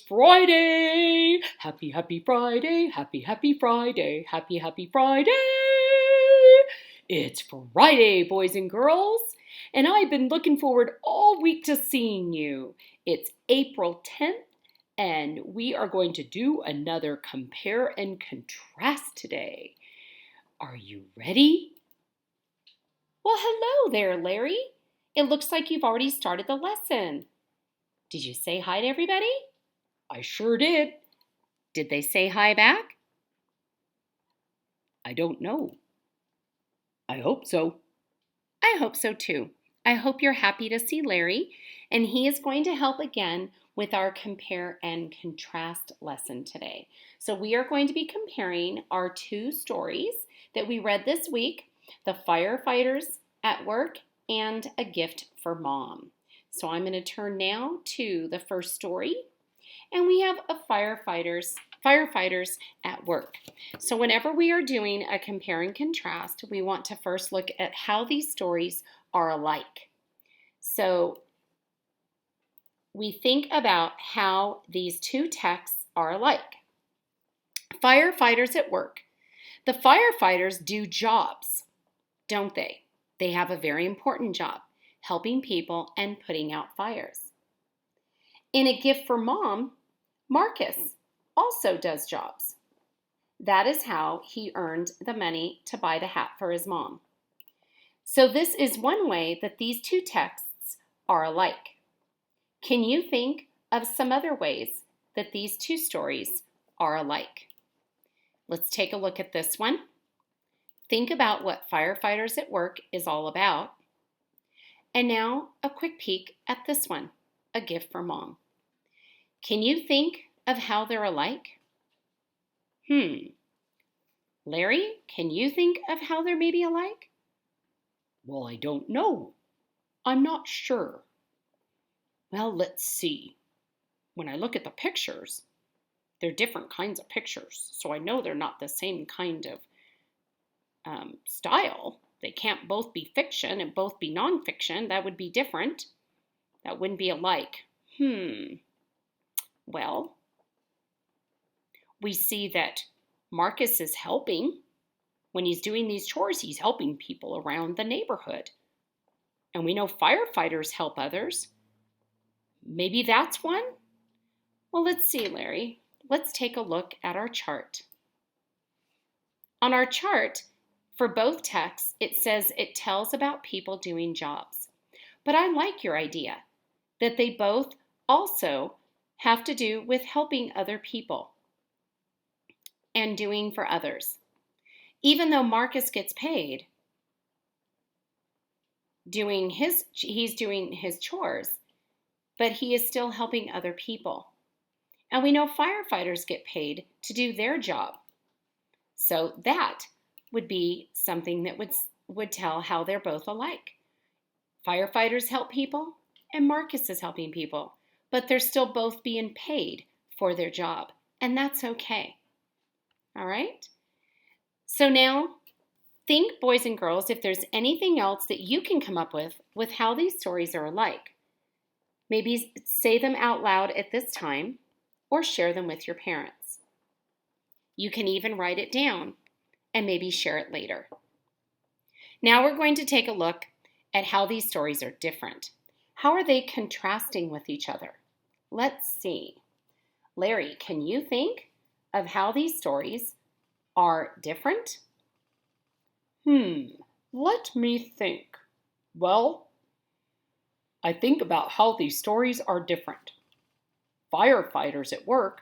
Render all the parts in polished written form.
Friday! Happy Friday! Happy Friday! Happy Friday! It's Friday, boys and girls, and I've been looking forward all week to seeing you. It's April 10th, and we are going to do another compare and contrast today. Are you ready? Well, hello there, Larry. It looks like you've already started the lesson. Did you say hi to everybody? I sure did. Did they say hi back? I don't know. I hope so. I hope so too. I hope you're happy to see Larry, and he is going to help again with our compare and contrast lesson today. So we are going to be comparing our two stories that we read this week, The Firefighters at Work and A Gift for Mom. So I'm going to turn now to the first story, and we have a firefighters at work. So whenever we are doing a compare and contrast, we want to first look at how these stories are alike. So we think about how these two texts are alike. Firefighters at work. The firefighters do jobs, don't they? They have a very important job, helping people and putting out fires. In A Gift for Mom, Marcus also does jobs. That is how he earned the money to buy the hat for his mom. So this is one way that these two texts are alike. Can you think of some other ways that these two stories are alike? Let's take a look at this one. Think about what Firefighters at Work is all about. And now a quick peek at this one, A Gift for Mom. Can you think of how they're alike? Larry, can you think of how they're maybe alike? Well, I don't know. I'm not sure. Well, let's see. When I look at the pictures, they're different kinds of pictures, so I know they're not the same kind of style. They can't both be fiction and both be nonfiction. That would be different. That wouldn't be alike. Well, we see that Marcus is helping. When he's doing these chores, he's helping people around the neighborhood. And we know firefighters help others. Maybe that's one? Well, let's see, Larry. Let's take a look at our chart. On our chart, for both texts, it says it tells about people doing jobs. But I like your idea that they both also have to do with helping other people and doing for others. Even though Marcus gets paid, he's doing his chores, but he is still helping other people. And we know firefighters get paid to do their job. So that would be something that would tell how they're both alike. Firefighters help people and Marcus is helping people, but they're still both being paid for their job, and that's okay. All right? So now, think, boys and girls, if there's anything else that you can come up with how these stories are alike. Maybe say them out loud at this time or share them with your parents. You can even write it down and maybe share it later. Now we're going to take a look at how these stories are different. How are they contrasting with each other? Let's see. Larry, can you think of how these stories are different? Let me think. Well, I think about how these stories are different. Firefighters at Work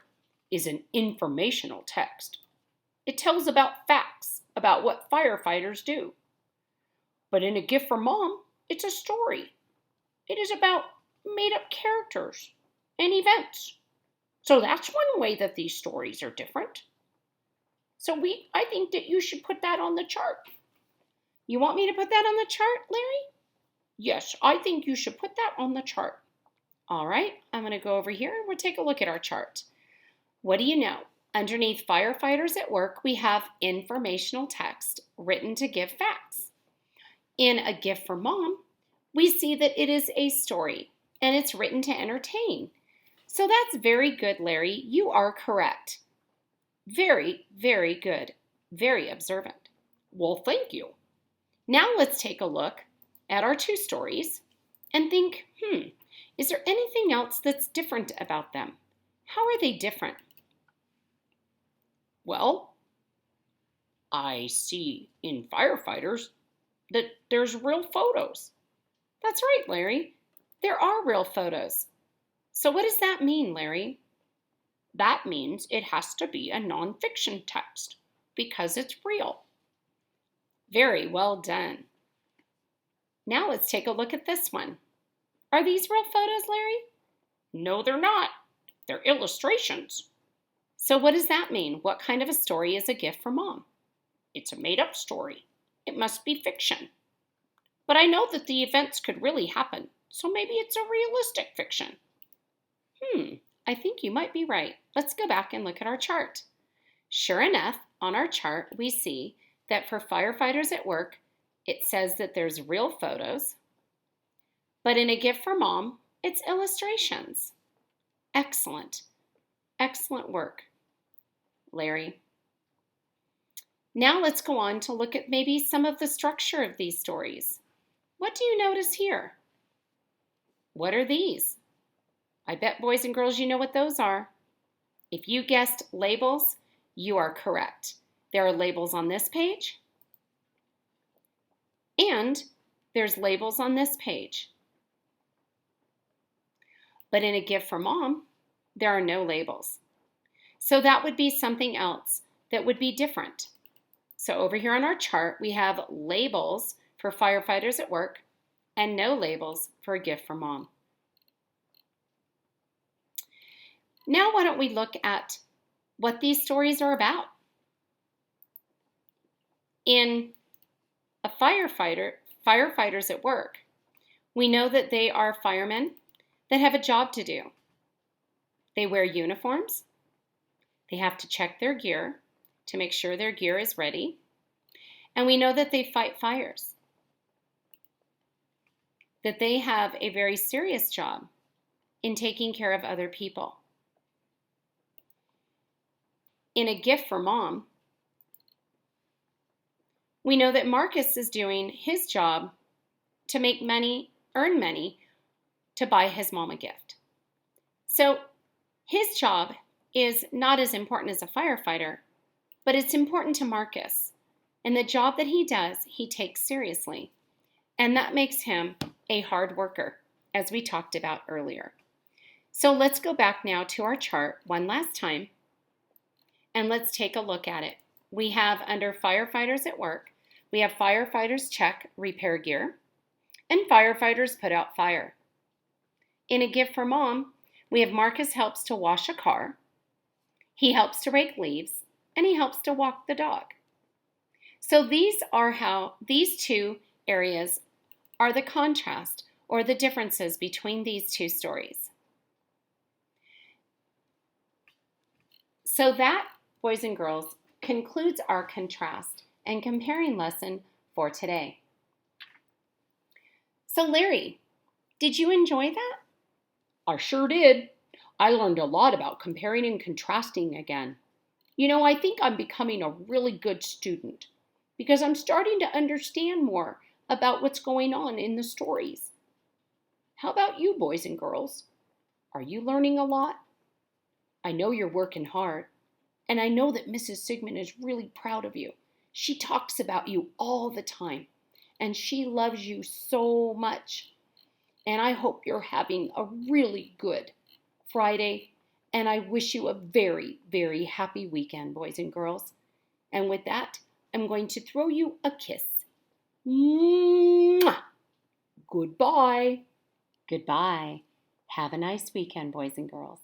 is an informational text. It tells about facts about what firefighters do. But in A Gift for Mom, it's a story. It is about made-up characters and events. So that's one way that these stories are different. So I think that you should put that on the chart. You want me to put that on the chart, Larry? Yes, I think you should put that on the chart. All right, I'm going to go over here and we'll take a look at our chart. What do you know? Underneath Firefighters at Work, we have informational text written to give facts. In A Gift for Mom, we see that it is a story and it's written to entertain. So that's very good, Larry. You are correct. Very, very good. Very observant. Well, thank you. Now let's take a look at our two stories and think, is there anything else that's different about them? How are they different? Well, I see in Firefighters that there's real photos. That's right, Larry. There are real photos. So what does that mean, Larry? That means it has to be a nonfiction text because it's real. Very well done. Now let's take a look at this one. Are these real photos, Larry? No, they're not. They're illustrations. So what does that mean? What kind of a story is A Gift from Mom? It's a made-up story. It must be fiction. But I know that the events could really happen, so maybe it's a realistic fiction. I think you might be right. Let's go back and look at our chart. Sure enough, on our chart, we see that for Firefighters at Work, it says that there's real photos, but in A Gift for Mom, it's illustrations. Excellent. Excellent work, Larry. Now let's go on to look at maybe some of the structure of these stories. What do you notice here? What are these? I bet, boys and girls, you know what those are. If you guessed labels, you are correct. There are labels on this page, and there's labels on this page. But in A Gift for Mom, there are no labels. So that would be something else that would be different. So over here on our chart, we have labels for Firefighters at Work and no labels for A Gift for Mom. Now why don't we look at what these stories are about? In a Firefighters at Work, we know that they are firemen that have a job to do. They wear uniforms. They have to check their gear to make sure their gear is ready. And we know that they fight fires, that they have a very serious job in taking care of other people. In A Gift for Mom, we know that Marcus is doing his job to make money, earn money, to buy his mom a gift. So his job is not as important as a firefighter, but it's important to Marcus. And the job that he does, he takes seriously. And that makes him a hard worker, as we talked about earlier. So let's go back now to our chart one last time, and let's take a look at it. We have under Firefighters at Work, we have firefighters check repair gear, and firefighters put out fire. In A Gift for Mom, we have Marcus helps to wash a car, he helps to rake leaves, and he helps to walk the dog. So these are how these two areas are the contrast or the differences between these two stories. So that, boys and girls, concludes our contrast and comparing lesson for today. So Larry, did you enjoy that? I sure did. I learned a lot about comparing and contrasting again. You know, I think I'm becoming a really good student because I'm starting to understand more about what's going on in the stories. How about you, boys and girls? Are you learning a lot? I know you're working hard, and I know that Mrs. Sigmund is really proud of you. She talks about you all the time, and she loves you so much. And I hope you're having a really good Friday, and I wish you a very, very happy weekend, boys and girls. And with that, I'm going to throw you a kiss. Mwah! Goodbye. Goodbye. Have a nice weekend, boys and girls.